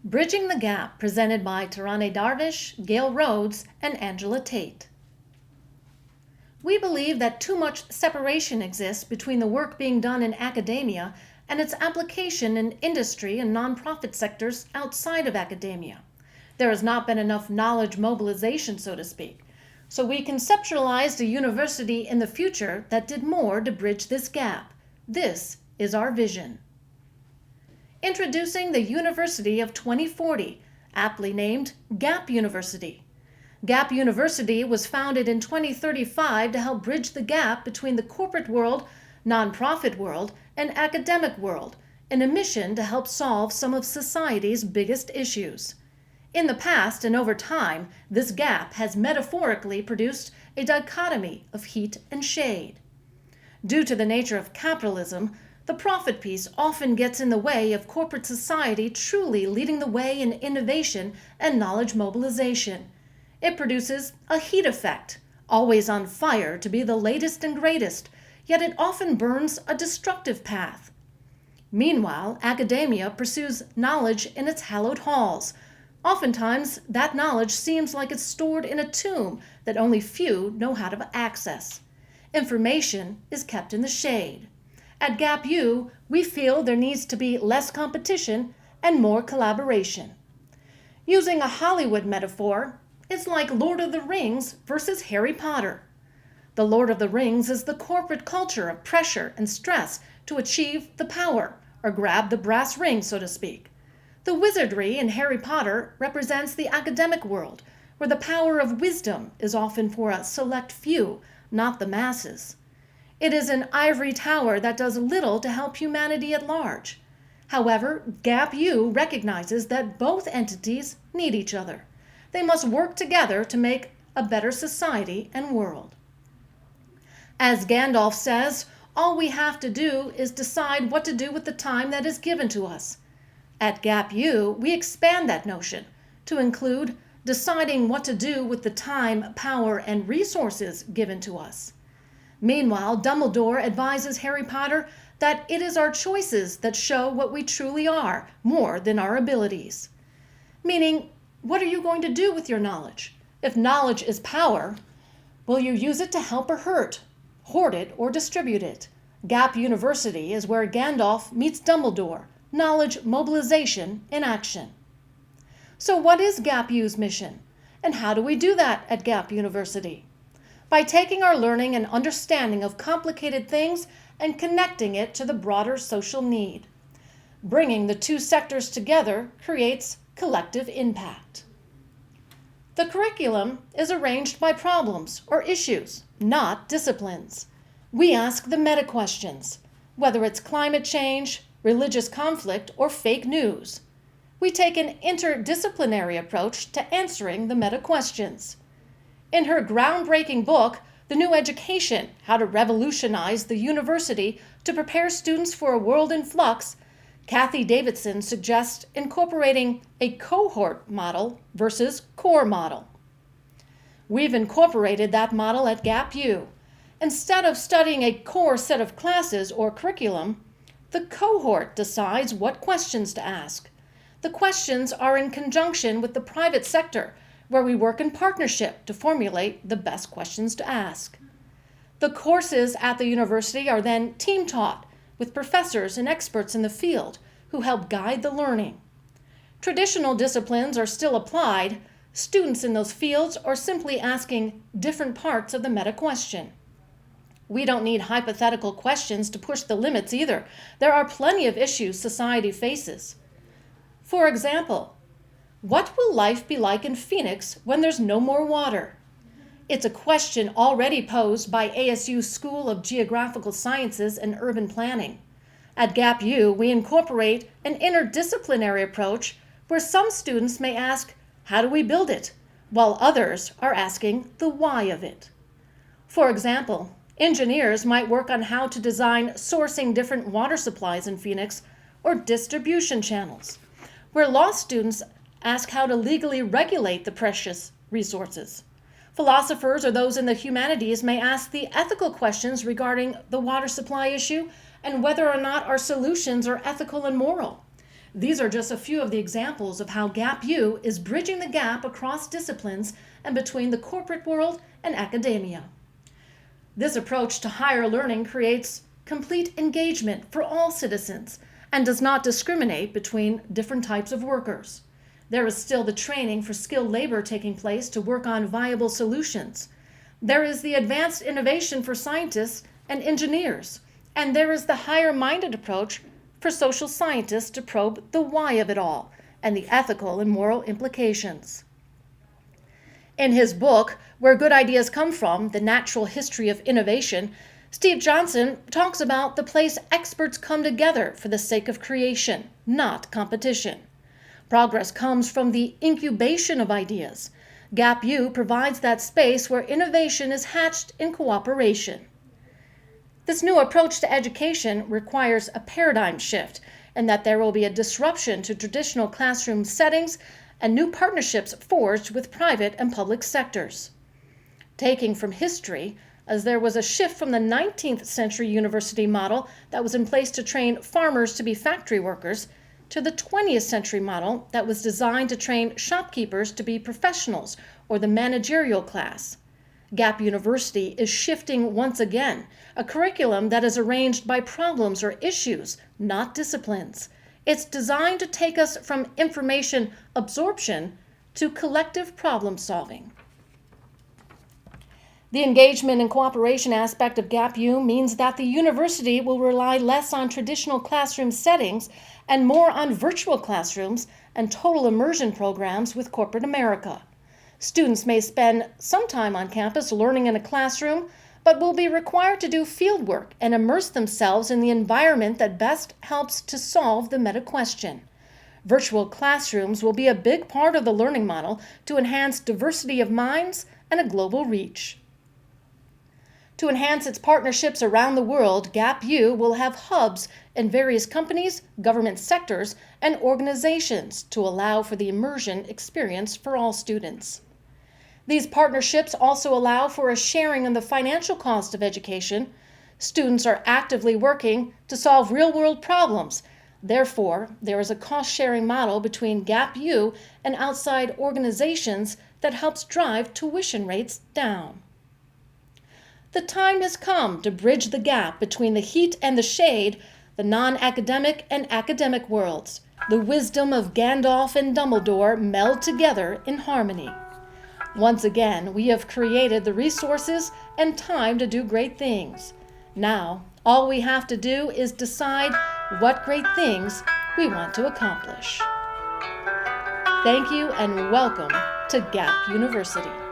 Bridging the Gap, presented by Taraneh Darvish, Gail Rhodes, and Angela Tate. We believe that too much separation exists between the work being done in academia and its application in industry and nonprofit sectors outside of academia. There has not been enough knowledge mobilization, so to speak. So we conceptualized a university in the future that did more to bridge this gap. This is our vision. Introducing the University of 2040, aptly named Gap University. Gap University was founded in 2035 to help bridge the gap between the corporate world, nonprofit world, and academic world, in a mission to help solve some of society's biggest issues. In the past and over time, this gap has metaphorically produced a dichotomy of heat and shade. Due to the nature of capitalism, the profit piece often gets in the way of corporate society truly leading the way in innovation and knowledge mobilization. It produces a heat effect, always on fire to be the latest and greatest, yet it often burns a destructive path. Meanwhile, academia pursues knowledge in its hallowed halls. Oftentimes, that knowledge seems like it's stored in a tomb that only few know how to access. Information is kept in the shade. At Gap U, we feel there needs to be less competition and more collaboration. Using a Hollywood metaphor, it's like Lord of the Rings versus Harry Potter. The Lord of the Rings is the corporate culture of pressure and stress to achieve the power, or grab the brass ring, so to speak. The wizardry in Harry Potter represents the academic world, where the power of wisdom is often for a select few, not the masses. It is an ivory tower that does little to help humanity at large. However, Gap U recognizes that both entities need each other. They must work together to make a better society and world. As Gandalf says, all we have to do is decide what to do with the time that is given to us. At Gap U, we expand that notion to include deciding what to do with the time, power, and resources given to us. Meanwhile, Dumbledore advises Harry Potter that it is our choices that show what we truly are, more than our abilities. Meaning, what are you going to do with your knowledge? If knowledge is power, will you use it to help or hurt, hoard it or distribute it? Gap University is where Gandalf meets Dumbledore, knowledge mobilization in action. So what is Gap U's mission? And how do we do that at Gap University? By taking our learning and understanding of complicated things and connecting it to the broader social need. Bringing the two sectors together creates collective impact. The curriculum is arranged by problems or issues, not disciplines. We ask the meta questions, whether it's climate change, religious conflict, or fake news. We take an interdisciplinary approach to answering the meta questions. In her groundbreaking book, The New Education: How to Revolutionize the University to Prepare Students for a World in Flux, Kathy Davidson suggests incorporating a cohort model versus core model. We've incorporated that model at Gap U. Instead of studying a core set of classes or curriculum, the cohort decides what questions to ask. The questions are in conjunction with the private sector, where we work in partnership to formulate the best questions to ask. The courses at the university are then team taught with professors and experts in the field who help guide the learning. Traditional disciplines are still applied. Students in those fields are simply asking different parts of the meta question. We don't need hypothetical questions to push the limits either. There are plenty of issues society faces. For example, what will life be like in Phoenix when there's no more water? It's a question already posed by ASU's School of Geographical Sciences and Urban Planning. At Gap U, we incorporate an interdisciplinary approach where some students may ask, how do we build it? While others are asking the why of it. For example, engineers might work on how to design sourcing different water supplies in Phoenix or distribution channels, where law students ask how to legally regulate the precious resources. Philosophers or those in the humanities may ask the ethical questions regarding the water supply issue and whether or not our solutions are ethical and moral. These are just a few of the examples of how Gap U is bridging the gap across disciplines and between the corporate world and academia. This approach to higher learning creates complete engagement for all citizens and does not discriminate between different types of workers. There is still the training for skilled labor taking place to work on viable solutions. There is the advanced innovation for scientists and engineers, and there is the higher-minded approach for social scientists to probe the why of it all and the ethical and moral implications. In his book, Where Good Ideas Come From, The Natural History of Innovation, Steve Johnson talks about the place experts come together for the sake of creation, not competition. Progress comes from the incubation of ideas. Gap U provides that space where innovation is hatched in cooperation. This new approach to education requires a paradigm shift, and that there will be a disruption to traditional classroom settings and new partnerships forged with private and public sectors. Taking from history, as there was a shift from the 19th century university model that was in place to train farmers to be factory workers, to the 20th century model that was designed to train shopkeepers to be professionals or the managerial class. Gap University is shifting once again, a curriculum that is arranged by problems or issues, not disciplines. It's designed to take us from information absorption to collective problem solving. The engagement and cooperation aspect of Gap U means that the university will rely less on traditional classroom settings and more on virtual classrooms and total immersion programs with corporate America. Students may spend some time on campus learning in a classroom, but will be required to do field work and immerse themselves in the environment that best helps to solve the meta question. Virtual classrooms will be a big part of the learning model to enhance diversity of minds and a global reach. To enhance its partnerships around the world, Gap U will have hubs in various companies, government sectors, and organizations to allow for the immersion experience for all students. These partnerships also allow for a sharing in the financial cost of education. Students are actively working to solve real-world problems. Therefore, there is a cost-sharing model between Gap U and outside organizations that helps drive tuition rates down. The time has come to bridge the gap between the heat and the shade, the non-academic and academic worlds. The wisdom of Gandalf and Dumbledore meld together in harmony. Once again, we have created the resources and time to do great things. Now, all we have to do is decide what great things we want to accomplish. Thank you and welcome to Gap University.